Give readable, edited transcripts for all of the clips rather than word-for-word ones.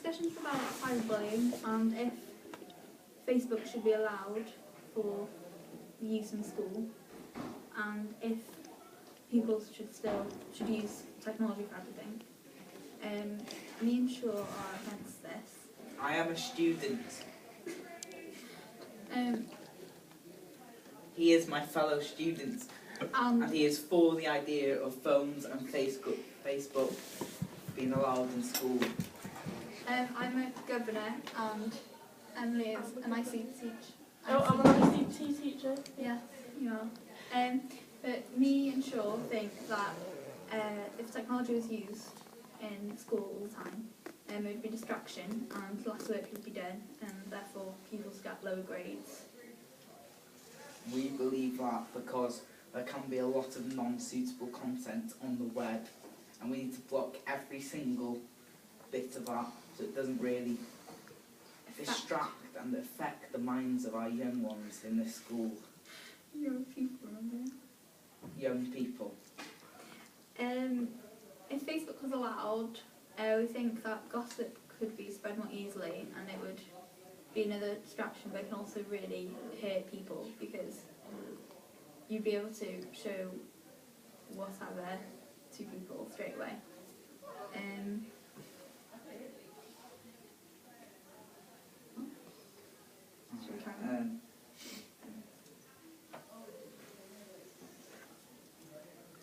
discussions about cyberbullying and if Facebook should be allowed for use in school, and if people should use technology for everything. Me and Shaw are against this. I am a student. He is my fellow student, and he is for the idea of phones and Facebook being allowed in school. I'm a governor, and Emily is an ICT teacher. Oh, I'm an ICT teacher? Yeah, you are. But me and Shaw think that if technology was used in school all the time, it would be distraction and less work would be done, and therefore pupils get lower grades. We believe that because there can be a lot of non-suitable content on the web, and we need to block every single bit of that so it doesn't really distract and affect the minds of our young ones in this school. Young people, remember? Young people. If Facebook was allowed, we think that gossip could be spread more easily, and it would be another distraction, but it can also really hurt people because you'd be able to show whatever to people straight away. Should we carry on?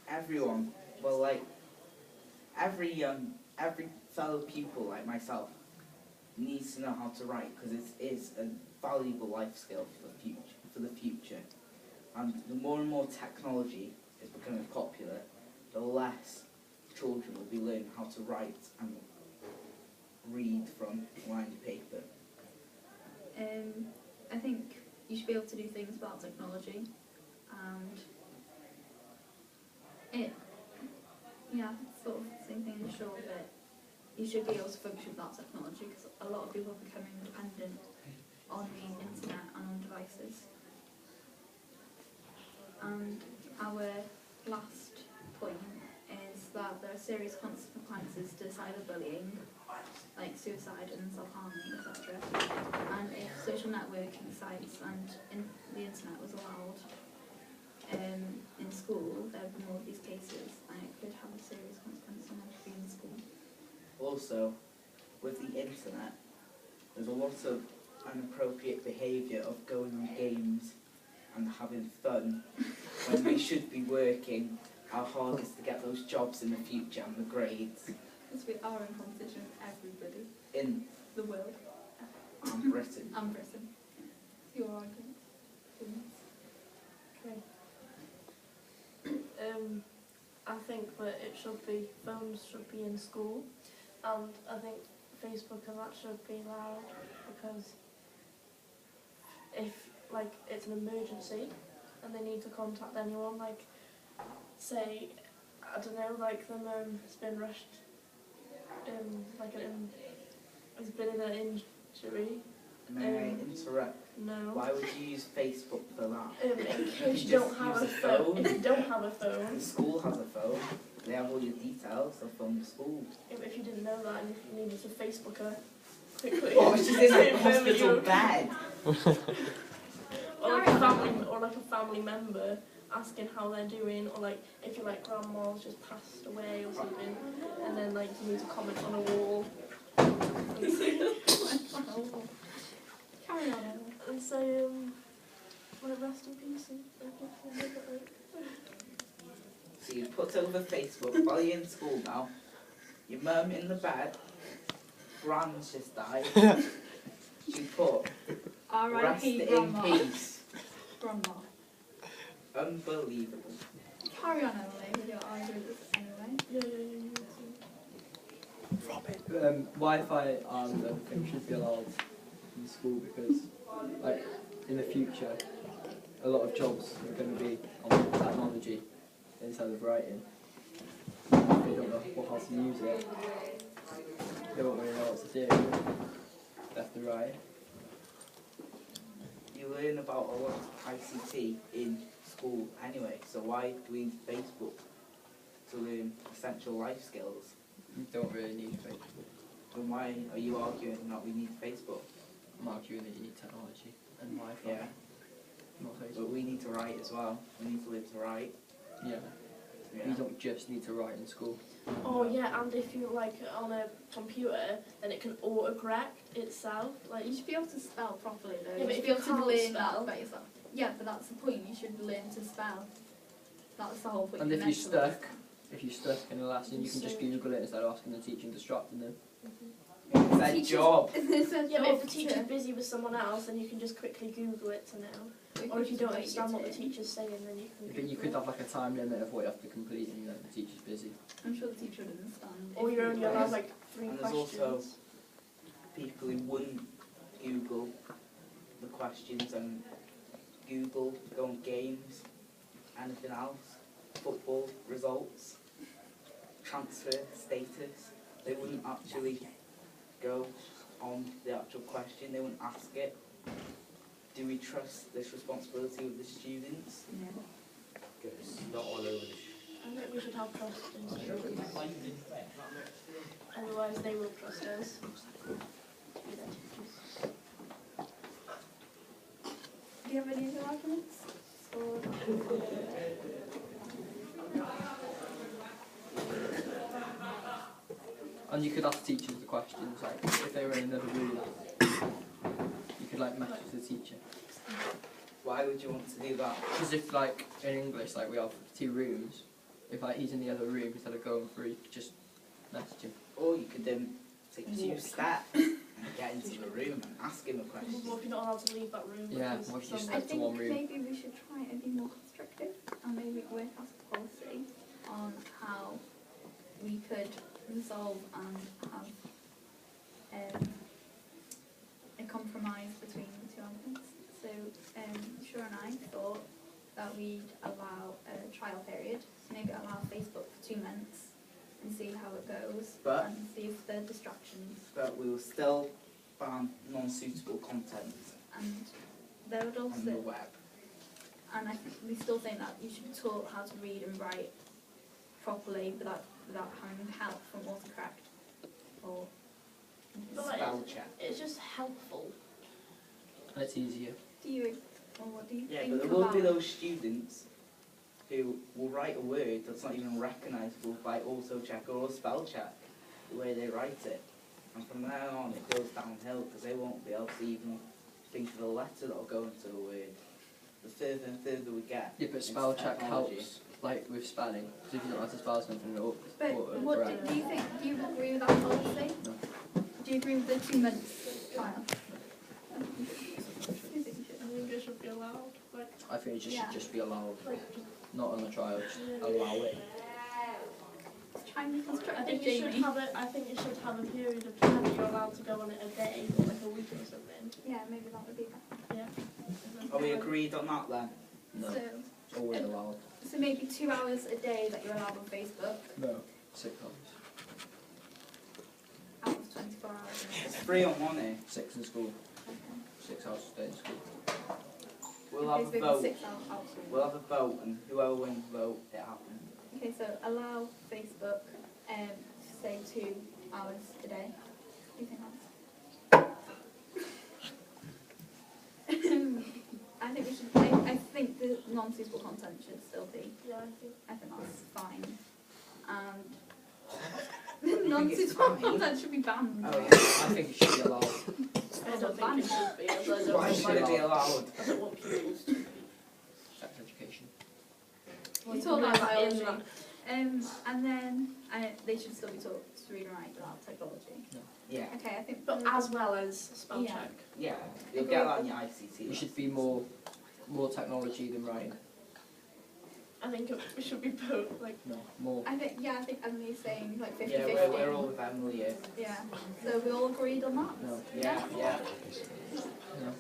Everyone, well, like every fellow pupil like myself needs to know how to write because it is a valuable life skill for the future. And the more and more technology is becoming popular, the less children will be learning how to write and read from lined paper. I think you should be able to do things without technology, and sort of the same thing in short, but you should be able to function without technology because a lot of people are becoming dependent on the internet and on devices. And our last point is that there are serious consequences to cyberbullying, like suicide and self-harming, etc. And if social networking sites and the internet was allowed in school, there would be more of these cases, and it could have a serious consequence on everything in school. Also, with the internet, there's a lot of inappropriate behaviour of going on games and having fun when we should be working our hardest to get those jobs in the future and the grades. Because we are in competition with everybody. In the world. And Britain. And Britain. Your argument. Okay. I think that phones should be in school, and I think Facebook and that should be allowed because if it's an emergency and they need to contact anyone, say, I don't know, it's been rushed, it's been in an injury. May I interrupt? No. Why would you use Facebook for that? In case you don't have a phone. If you don't have a phone. The school has a phone. They have all your details. They'll phone the school. If you didn't know that and if you needed to Facebook her quickly. What? She's in a hospital bed. Or a family member asking how they're doing, or if your grandma's just passed away or something, and then you need to comment on a wall. Carry on. And say, rest in peace. So you put over Facebook while you're in school now. Your mum in the bed. Gran's just died. She put rest in peace. Grandma. Unbelievable. Carry on, Emily, with your argument anyway. Wi-Fi and everything should be allowed in school because, in the future, a lot of jobs are going to be on technology instead of writing. They don't know how to use it. They won't really know what to do. They have to write. You learn about a lot of ICT in school anyway, so why do we need Facebook to learn essential life skills? You don't really need Facebook. Then why are you arguing that we need Facebook? I'm arguing that you need technology and Wi-Fi. Yeah. Not But Facebook. we need to write as well. We need to live to write. Yeah. Yeah. You don't just need to write in school. Oh yeah, and if you like on a computer, then it can autocorrect itself. Like You should be able to spell properly though. Yeah, You but should if be you able to can't learn spell- that about yourself. Yeah, but that's the point. You should learn to spell. That's the whole point. And You're if you're meant to learn stuck, if you're stuck in a lesson, you can just Google it instead of asking the teacher and distracting them. It's their Teachers- job. It's their yeah, but job if the teacher's to- busy with someone else, then you can just quickly Google it to know. we Or if you could don't wait understand your what the turn. teacher's saying, then you can. But you Google could it. have like a time limit of what you have to complete and then the teacher's busy. I'm sure the teacher would understand. Or if you're you only were- allowed like 3 And there's questions. also people who wouldn't Google the questions and Google, go on games, anything else, football results, transfer status. They wouldn't actually go on the actual question, they wouldn't ask it. Do we trust this responsibility with the students? No. It's not all over the I think we should have trust in students. Otherwise, they will trust us. Be their teachers. Do you have any other arguments? Or And you could ask teachers the questions, like if they were in another room, you could like message the teacher. Why would you want to do that? Because if like in English, like we have 2 rooms, if like he's in the other room instead of going through, you could just message him. Or you could take 2 steps and get into the room and ask him a question. Well, if you're not allowed to leave that room, Yeah, because what if you some- step I to think one room. maybe we should try and be more constructive and maybe work as a policy on how we could resolve and have a compromise between the 2 elements. So Shura and I thought that we'd allow a trial period, so maybe allow Facebook for 2 months and see how it goes But- and see if there are distractions. But we will still ban non-suitable content And there would on the also, web. and we still think that you should be taught how to read and write properly without having help from autocorrect or But like, Spell check. it's just helpful. And it's easier. do you or what do you Yeah, think but there will be about those students who will write a word that's not even recognisable by auto check or spell check the way they write it. And from there on it goes downhill because they won't be able to even think of a letter that'll go into a word. The further and further we get. Yeah, but into spell check technology. helps, like with spelling. Because if you don't know how to spell something, it'll but what correct. do you think, do you agree with that policy? No. Do you agree with the 2 months trial? Do you think you should? I think it should be allowed. Like, I think it just Yeah. should just be allowed, like not on the trial, just allow it. Try and be constructive, I think you should Jamie. have it. I think you should have a period of time that you're allowed to go on it a day or like a week or something. Yeah, maybe that would be better. Yeah. Are we agreed on that then? No, So, it's always allowed. so maybe 2 hours a day that you're allowed on Facebook No. 6 hours. out of 24 hours. It's free on money. 6 in school. Okay. 6 hours a day in school. We'll have a Facebook vote. 6 hours out. We'll have a vote and whoever wins the vote, it happens. Okay, so allow Facebook, say 2 hours a day. What do you think that's? I think we should. I think the non-suitable content should still be. Yeah, I think that's fine. And think it's non-suitable fine. content should be banned. Oh yeah. I think it should be allowed. I don't think it should be. As I Why don't, should it be allowed? I don't want pupils to be. Sex education. We talked about biology. In that. And then they should still be taught to read and write without technology. Yeah. Okay, I think. But as well as spell Yeah. check. Yeah. You'll get that in your ICT. It should be more technology than writing. I think it should be both. Like, No, more. I think Emily's saying like 50-50. Yeah, we're all with Emily here. Yeah. So we all agreed on that? No. Yeah, yeah. No.